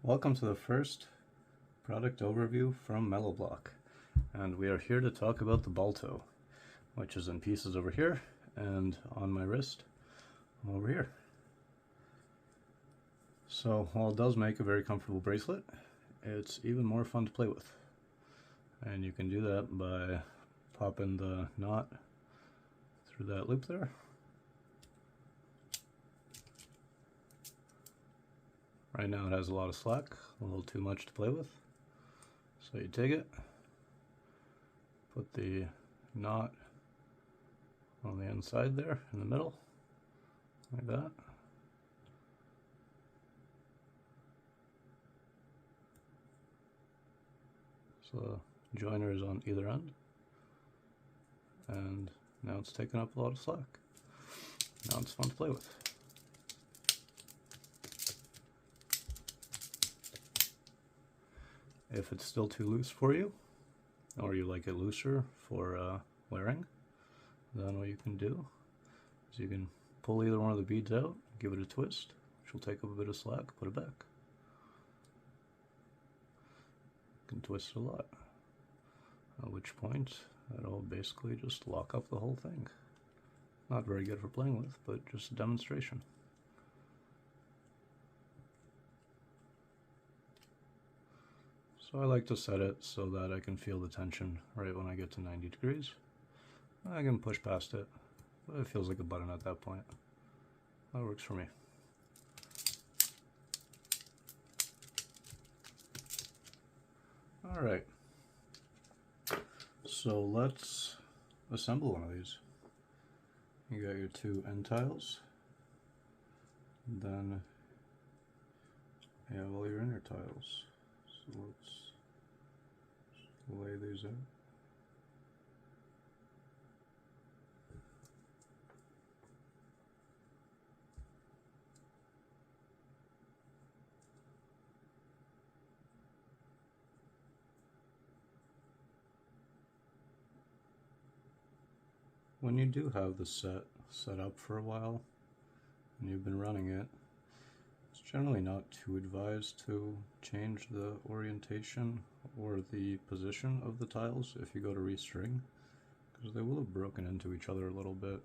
Welcome to the first product overview from Mellow Block, and we are here to talk about the Balto, which is in pieces over here and on my wrist over here. So while it does make a very comfortable bracelet, it's even more fun to play with, and you can do that by popping the knot through that loop there. Right now it has a lot of slack, a little too much to play with. So you take it, put the knot on the inside there in the middle, like that. So the joiner is on either end, and now it's taking up a lot of slack. Now it's fun to play with. If it's still too loose for you, or you like it looser for wearing, then what you can do is you can pull either one of the beads out, give it a twist, which will take up a bit of slack, put it back. You can twist it a lot, at which point it'll basically just lock up the whole thing. Not very good for playing with, but just a demonstration. So I like to set it so that I can feel the tension right when I get to 90 degrees. I can push past it, but it feels like a button at that point. That works for me. Alright, so let's assemble one of these. You got your two end tiles, then you have all your inner tiles. So let's lay these out. When you do have the set up for a while and you've been running it, it's generally not too advised to change the orientation or the position of the tiles if you go to restring, because they will have broken into each other a little bit.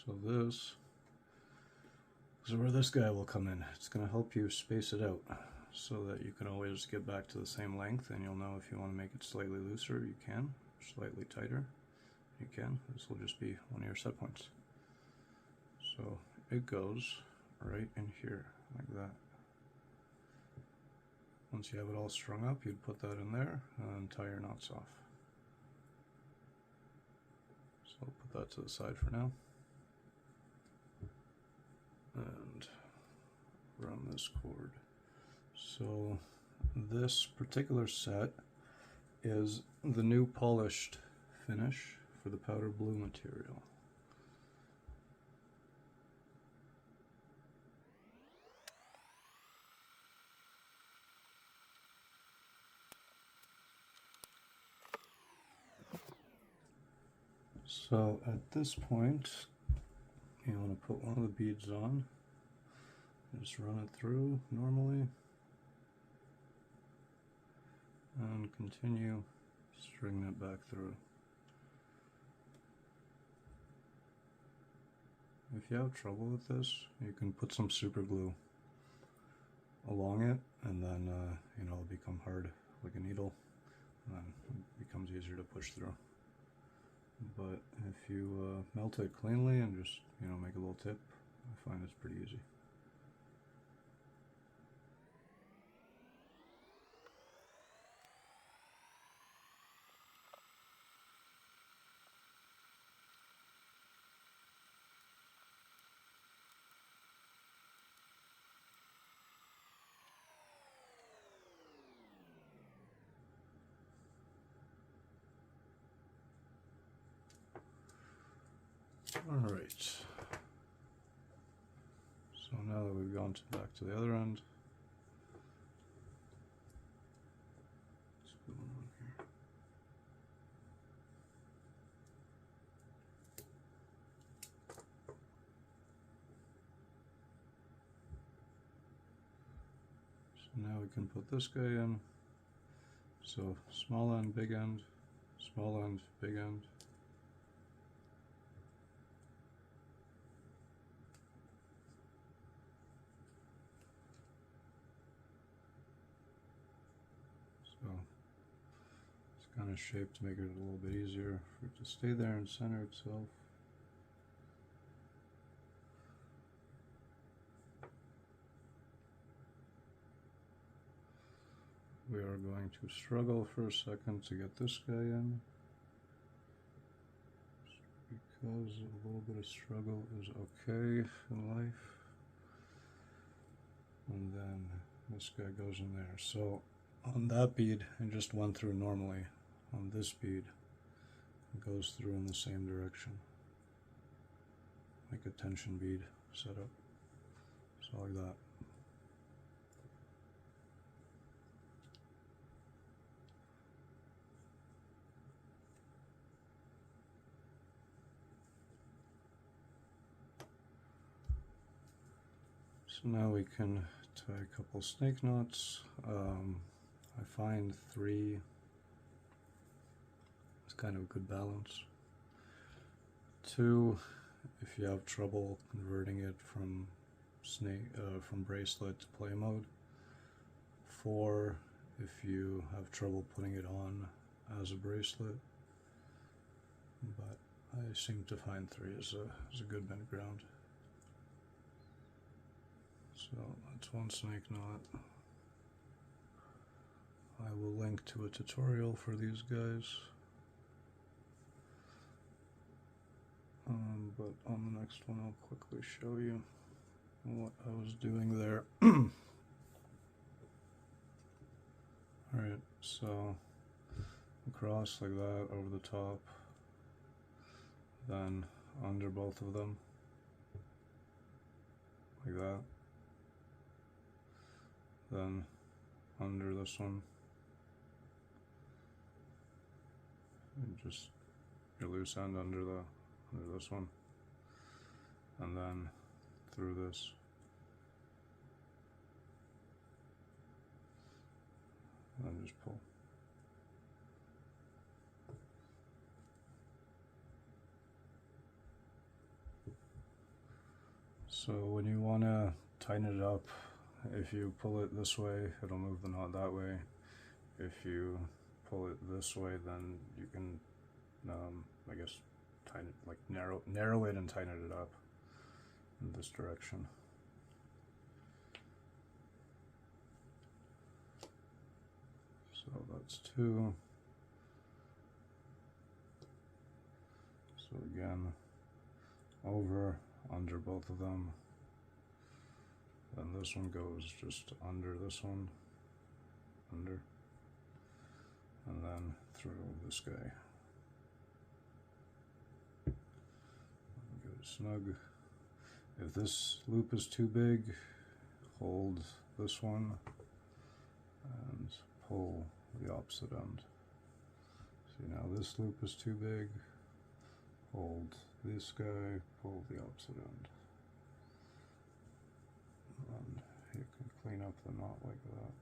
So this is where this guy will come in. It's going to help you space it out so that you can always get back to the same length, and you'll know if you want to make it slightly looser, you can. Slightly tighter, you can. This will just be one of your set points. So it goes right in here, like that. Once you have it all strung up, you'd put that in there and tie your knots off. So I'll put that to the side for now. And run this cord. So this particular set is the new polished finish for the powder blue material. So at this point, you want to put one of the beads on, just run it through normally, and continue stringing it back through. If you have trouble with this, you can put some super glue along it, and then it'll become hard like a needle, and then it becomes easier to push through. But if you melt it cleanly and just make a little tip, I find it's pretty easy. Alright, so now that we've gone back to the other end, So now we can put this guy in. So small end, big end, small end, big end. So it's kind of shaped to make it a little bit easier for it to stay there and center itself. We are going to struggle for a second to get this guy in, because a little bit of struggle is okay in life. And then this guy goes in there. So on that bead, it just went through normally. On this bead, it goes through in the same direction, like a tension bead setup. So like that. So now we can tie a couple snake knots. I find 3 is kind of a good balance. 2, if you have trouble converting it from from bracelet to play mode. 4, if you have trouble putting it on as a bracelet. But I seem to find 3 is a good middle ground. So that's one snake knot. I will link to a tutorial for these guys. But on the next one I'll quickly show you what I was doing there. Alright, so across like that over the top, then under both of them, like that. Then under this one, and just your loose end under this one, and then through this, and then just pull. So when you want to tighten it up, if you pull it this way, it'll move the knot that way. If you pull it this way, then you can, I guess, tighten it, like narrow it and tighten it up in this direction. So that's 2. So again, over, under both of them. Then this one goes just under this one, under, and then through this guy. Get it snug. If this loop is too big, hold this one and pull the opposite end. See, now this loop is too big, hold this guy, pull the opposite end. And you can clean up the knot like that.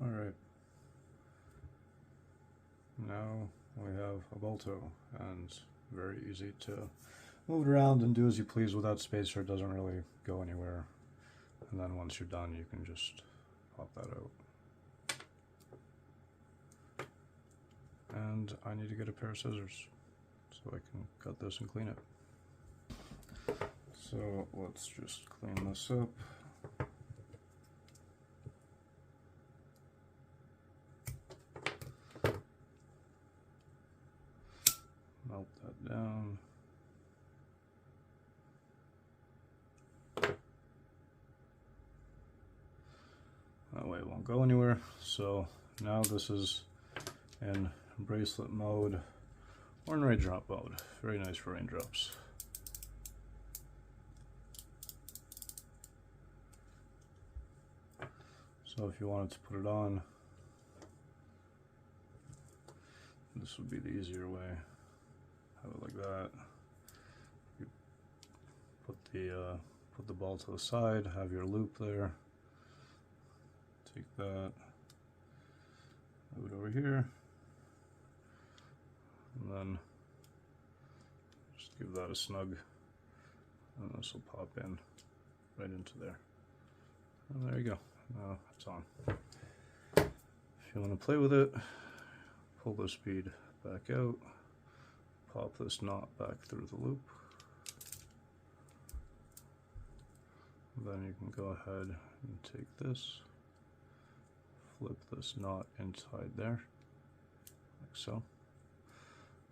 Alright, now we have a Balto, and very easy to move it around and do as you please with that spacer. It doesn't really go anywhere, and then once you're done you can just pop that out. And I need to get a pair of scissors so I can cut this and clean it. So let's just clean this up. Melt that down. That way it won't go anywhere. So now this is in bracelet mode or in raindrop mode. Very nice for raindrops. So if you wanted to put it on, this would be the easier way. Have it like that. You put the ball to the side, have your loop there. Take that, move it over here, and then just give that a snug, and this will pop in right into there. And there you go. Now it's on. If you want to play with it, pull this bead back out, pop this knot back through the loop. Then you can go ahead and take this, flip this knot inside there, like so.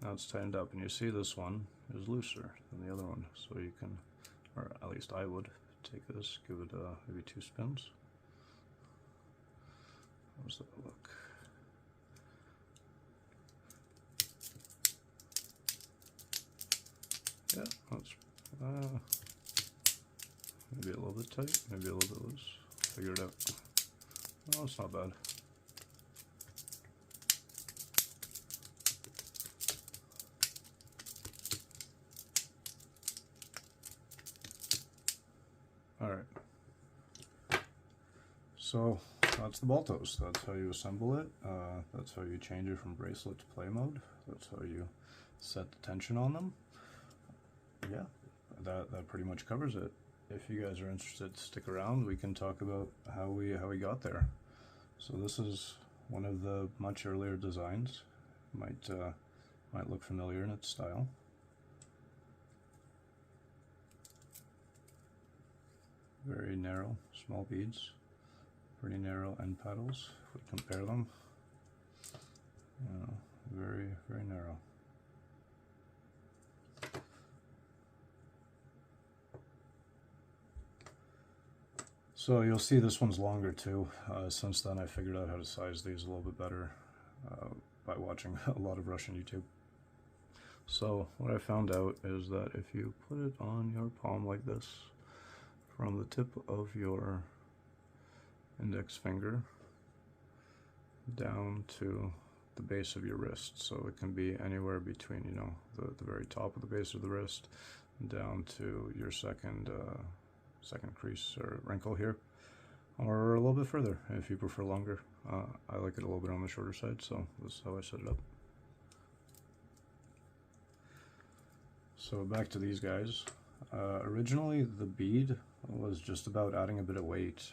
Now it's tightened up, and you see this one is looser than the other one, so you can, or at least I would, take this, give it maybe 2 spins. How does that look? Yeah, that's maybe a little bit tight, maybe a little bit loose. Figure it out. Oh, it's not bad. Alright. So that's the Baltos. That's how you assemble it. That's how you change it from bracelet to play mode. That's how you set the tension on them. Yeah, that pretty much covers it. If you guys are interested, stick around. We can talk about how we got there. So this is one of the much earlier designs. Might look familiar in its style. Very narrow, small beads. Pretty narrow end paddles. If we compare them, very, very narrow. So you'll see this one's longer too. Since then I figured out how to size these a little bit better by watching a lot of Russian YouTube. So what I found out is that if you put it on your palm like this, from the tip of your index finger down to the base of your wrist, so it can be anywhere between, you know, the very top of the base of the wrist down to your second crease or wrinkle here, or a little bit further if you prefer longer. I like it a little bit on the shorter side, so this is how I set it up. So back to these guys. Originally the bead was just about adding a bit of weight,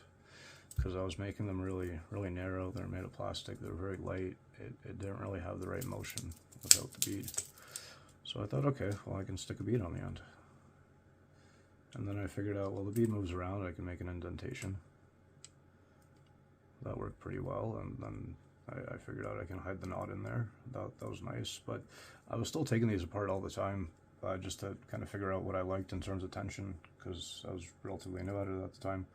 because I was making them really, really narrow. They're made of plastic, they're very light. It didn't really have the right motion without the bead. So I thought, okay, well I can stick a bead on the end. And then I figured out, well, the bead moves around, I can make an indentation. That worked pretty well, and then I figured out I can hide the knot in there. That was nice, but I was still taking these apart all the time, just to kind of figure out what I liked in terms of tension, because I was relatively new at it at the time.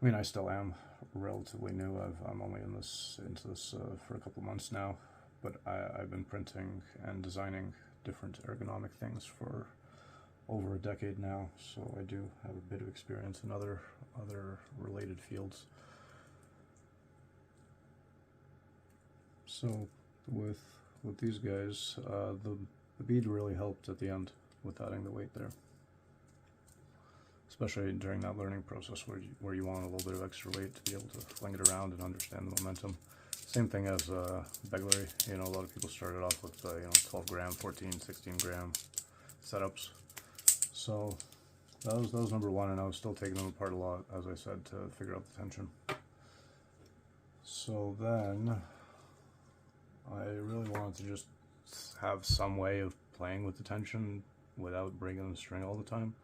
I mean, I still am relatively new. I'm only into this for a couple months now, but I've been printing and designing different ergonomic things for over a decade now, so I do have a bit of experience in other related fields. So with these guys, the bead really helped at the end with adding the weight there, especially during that learning process where you want a little bit of extra weight to be able to fling it around and understand the momentum. Same thing as Begleri. You know, a lot of people started off with 12 gram, 14, 16 gram setups. So that was number one, and I was still taking them apart a lot, as I said, to figure out the tension. So then I really wanted to just have some way of playing with the tension without breaking the string all the time.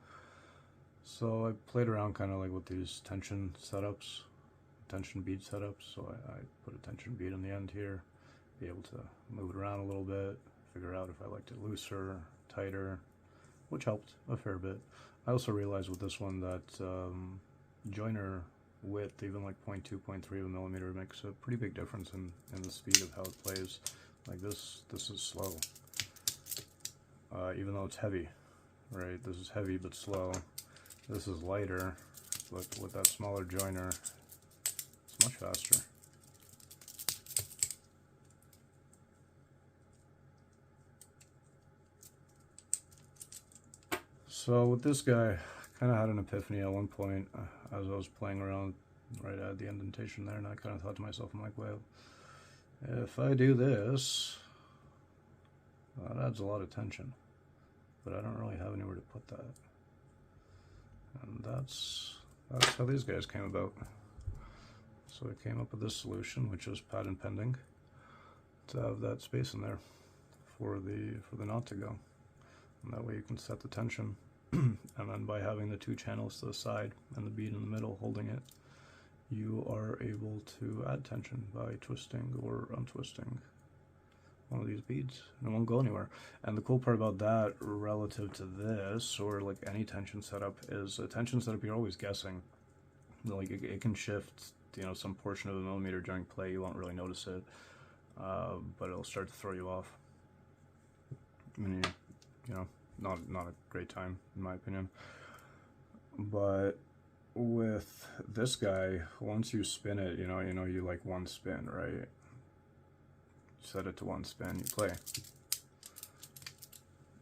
So I played around kind of like with these tension setups, tension bead setups. So I put a tension bead on the end here, be able to move it around a little bit, figure out if I liked it looser, tighter, which helped a fair bit. I also realized with this one that joiner width, even like 0.2, 0.3 of a millimeter, makes a pretty big difference in the speed of how it plays. Like this is slow, even though it's heavy, right? This is heavy but slow. This is lighter, but with that smaller joiner, it's much faster. So with this guy, kind of had an epiphany at one point as I was playing around right at the indentation there, and I kind of thought to myself, I'm like, well, if I do this, that adds a lot of tension, but I don't really have anywhere to put that. And that's how these guys came about. So I came up with this solution, which is patent pending, to have that space in there for the knot to go. And that way you can set the tension. And then by having the two channels to the side and the bead in the middle holding it, you are able to add tension by twisting or untwisting one of these beads, and it won't go anywhere. And the cool part about that relative to this, or like any tension setup, is a tension setup you're always guessing. Like it can shift, you know, some portion of a millimeter during play, you won't really notice it, but it'll start to throw you off. I mean, you know, not a great time in my opinion. But with this guy, once you spin it, you know you like one spin, right? Set it to one spin, you play.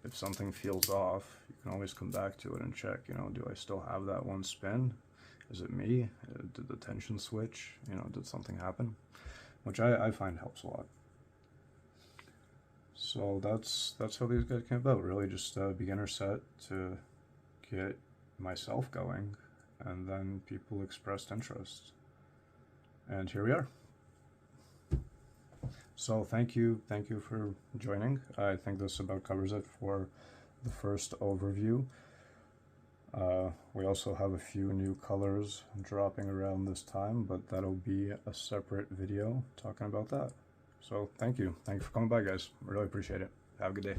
If something feels off, you can always come back to it and check, you know, do I still have that one spin? Is it me? Did the tension switch? You know, did something happen? Which I find helps a lot. So that's how these guys came about, really just a beginner set to get myself going, and then people expressed interest. And here we are. So thank you for joining. I think this about covers it for the first overview. We also have a few new colors dropping around this time, but that'll be a separate video talking about that. So thank you for coming by, guys. I really appreciate it. Have a good day.